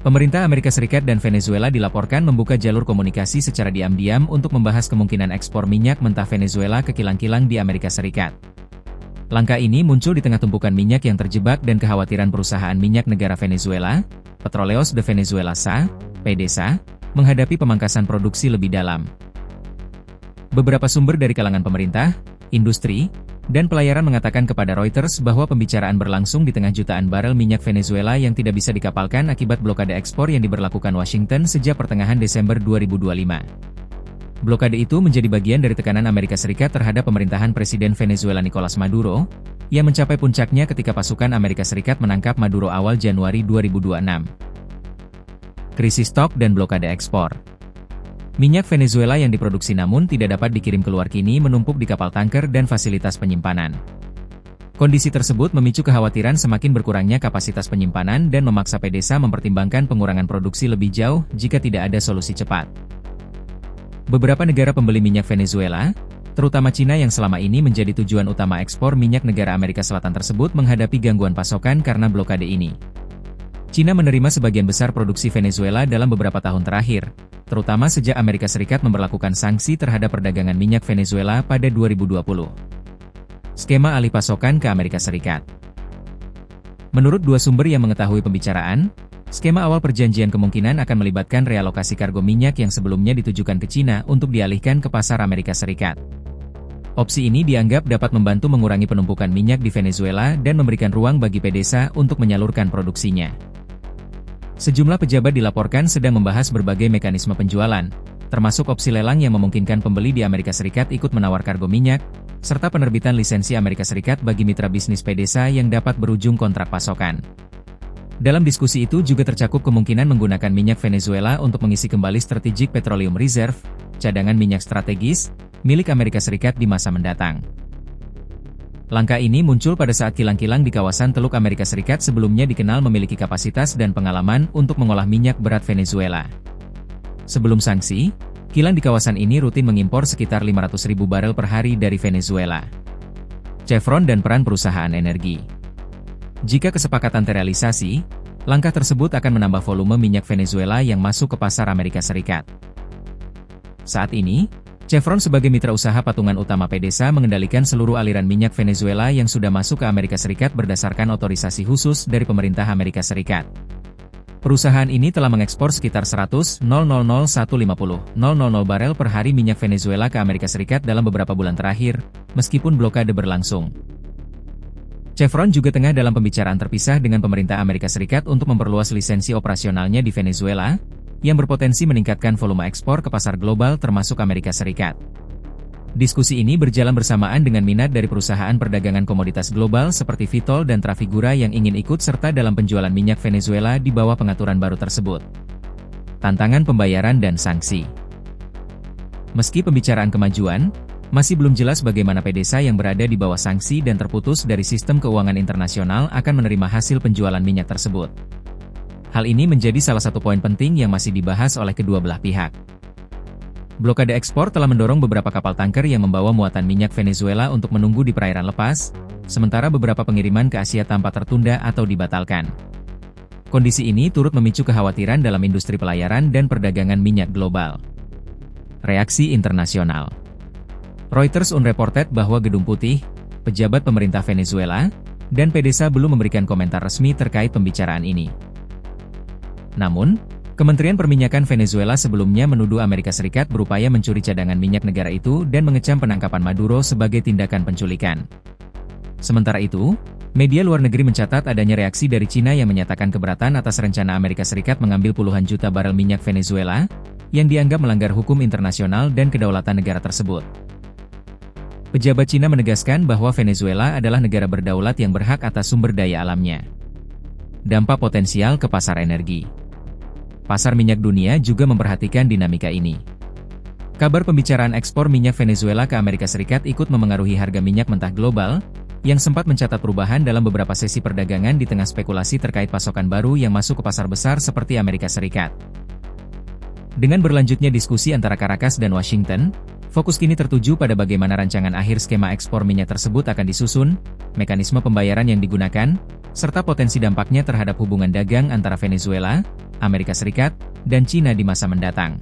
Pemerintah Amerika Serikat dan Venezuela dilaporkan membuka jalur komunikasi secara diam-diam untuk membahas kemungkinan ekspor minyak mentah Venezuela ke kilang-kilang di Amerika Serikat. Langkah ini muncul di tengah tumpukan minyak yang terjebak dan kekhawatiran perusahaan minyak negara Venezuela, Petróleos de Venezuela S.A., PDVSA, menghadapi pemangkasan produksi lebih dalam. Beberapa sumber dari kalangan pemerintah, industri, dan pelayaran mengatakan kepada Reuters bahwa pembicaraan berlangsung di tengah jutaan barel minyak Venezuela yang tidak bisa dikapalkan akibat blokade ekspor yang diberlakukan Washington sejak pertengahan Desember 2025. Blokade itu menjadi bagian dari tekanan Amerika Serikat terhadap pemerintahan Presiden Venezuela Nicolas Maduro, yang mencapai puncaknya ketika pasukan Amerika Serikat menangkap Maduro awal Januari 2026. Krisis stok dan blokade ekspor. Minyak Venezuela yang diproduksi namun tidak dapat dikirim keluar kini menumpuk di kapal tanker dan fasilitas penyimpanan. Kondisi tersebut memicu kekhawatiran semakin berkurangnya kapasitas penyimpanan dan memaksa PDVSA mempertimbangkan pengurangan produksi lebih jauh jika tidak ada solusi cepat. Beberapa negara pembeli minyak Venezuela, terutama Cina yang selama ini menjadi tujuan utama ekspor minyak negara Amerika Selatan tersebut menghadapi gangguan pasokan karena blokade ini. Cina menerima sebagian besar produksi Venezuela dalam beberapa tahun terakhir, terutama sejak Amerika Serikat memberlakukan sanksi terhadap perdagangan minyak Venezuela pada 2020. Skema alih pasokan ke Amerika Serikat. Menurut dua sumber yang mengetahui pembicaraan, skema awal perjanjian kemungkinan akan melibatkan realokasi kargo minyak yang sebelumnya ditujukan ke Cina untuk dialihkan ke pasar Amerika Serikat. Opsi ini dianggap dapat membantu mengurangi penumpukan minyak di Venezuela dan memberikan ruang bagi PDVSA untuk menyalurkan produksinya. Sejumlah pejabat dilaporkan sedang membahas berbagai mekanisme penjualan, termasuk opsi lelang yang memungkinkan pembeli di Amerika Serikat ikut menawar kargo minyak, serta penerbitan lisensi Amerika Serikat bagi mitra bisnis PDVSA yang dapat berujung kontrak pasokan. Dalam diskusi itu juga tercakup kemungkinan menggunakan minyak Venezuela untuk mengisi kembali Strategic Petroleum Reserve, cadangan minyak strategis, milik Amerika Serikat di masa mendatang. Langkah ini muncul pada saat kilang-kilang di kawasan Teluk Amerika Serikat sebelumnya dikenal memiliki kapasitas dan pengalaman untuk mengolah minyak berat Venezuela. Sebelum sanksi, kilang di kawasan ini rutin mengimpor sekitar 500.000 barel per hari dari Venezuela. Chevron dan peran perusahaan energi. Jika kesepakatan terrealisasi, langkah tersebut akan menambah volume minyak Venezuela yang masuk ke pasar Amerika Serikat. Saat ini, Chevron sebagai mitra usaha patungan utama PDVSA mengendalikan seluruh aliran minyak Venezuela yang sudah masuk ke Amerika Serikat berdasarkan otorisasi khusus dari pemerintah Amerika Serikat. Perusahaan ini telah mengekspor sekitar 100,000 barel per hari minyak Venezuela ke Amerika Serikat dalam beberapa bulan terakhir, meskipun blokade berlangsung. Chevron juga tengah dalam pembicaraan terpisah dengan pemerintah Amerika Serikat untuk memperluas lisensi operasionalnya di Venezuela, yang berpotensi meningkatkan volume ekspor ke pasar global termasuk Amerika Serikat. Diskusi ini berjalan bersamaan dengan minat dari perusahaan perdagangan komoditas global seperti Vitol dan Trafigura yang ingin ikut serta dalam penjualan minyak Venezuela di bawah pengaturan baru tersebut. Tantangan pembayaran dan sanksi. Meski pembicaraan kemajuan, masih belum jelas bagaimana PDVSA yang berada di bawah sanksi dan terputus dari sistem keuangan internasional akan menerima hasil penjualan minyak tersebut. Hal ini menjadi salah satu poin penting yang masih dibahas oleh kedua belah pihak. Blokade ekspor telah mendorong beberapa kapal tanker yang membawa muatan minyak Venezuela untuk menunggu di perairan lepas, sementara beberapa pengiriman ke Asia tampak tertunda atau dibatalkan. Kondisi ini turut memicu kekhawatiran dalam industri pelayaran dan perdagangan minyak global. Reaksi internasional. Reuters unreported bahwa Gedung Putih, pejabat pemerintah Venezuela, dan PDVSA belum memberikan komentar resmi terkait pembicaraan ini. Namun, Kementerian Perminyakan Venezuela sebelumnya menuduh Amerika Serikat berupaya mencuri cadangan minyak negara itu dan mengecam penangkapan Maduro sebagai tindakan penculikan. Sementara itu, media luar negeri mencatat adanya reaksi dari Cina yang menyatakan keberatan atas rencana Amerika Serikat mengambil puluhan juta barel minyak Venezuela, yang dianggap melanggar hukum internasional dan kedaulatan negara tersebut. Pejabat Cina menegaskan bahwa Venezuela adalah negara berdaulat yang berhak atas sumber daya alamnya. Dampak potensial ke pasar energi. Pasar minyak dunia juga memperhatikan dinamika ini. Kabar pembicaraan ekspor minyak Venezuela ke Amerika Serikat ikut memengaruhi harga minyak mentah global, yang sempat mencatat perubahan dalam beberapa sesi perdagangan di tengah spekulasi terkait pasokan baru yang masuk ke pasar besar seperti Amerika Serikat. Dengan berlanjutnya diskusi antara Caracas dan Washington, Fokus kini tertuju pada bagaimana rancangan akhir skema ekspor minyak tersebut akan disusun, mekanisme pembayaran yang digunakan, serta potensi dampaknya terhadap hubungan dagang antara Venezuela, Amerika Serikat, dan China di masa mendatang.